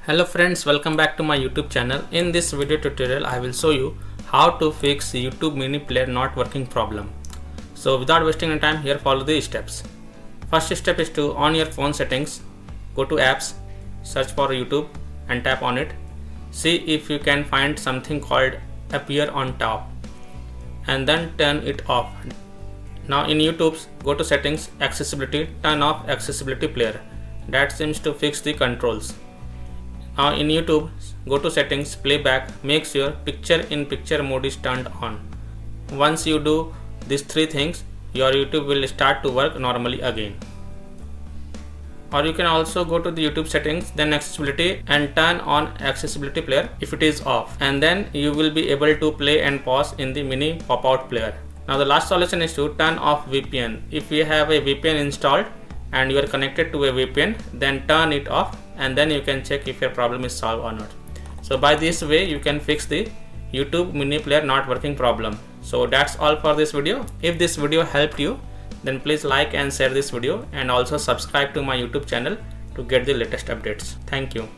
Hello friends, welcome back to my YouTube channel. In this video tutorial I will show you how to fix YouTube mini player not working problem. So without wasting any time, here follow the steps. First step is to on your phone settings, go to apps, search for YouTube and tap on it. See if you can find something called appear on top and then turn it off. Now in YouTube, go to settings, accessibility, turn off accessibility player. That seems to fix the controls. Now in YouTube, go to settings, playback, make sure picture in picture mode is turned on. Once you do these three things, your YouTube will start to work normally again. Or you can also go to the YouTube settings, then accessibility and turn on accessibility player if it is off, and then you will be able to play and pause in the mini pop-out player. Now the last solution is to turn off VPN. If you have a VPN installed and you are connected to a VPN, then turn it off and then you can check if your problem is solved or not. So by this way you can fix the YouTube mini player not working problem. So that's all for this video. If this video helped you, then please like and share this video and also subscribe to my YouTube channel to get the latest updates. Thank you.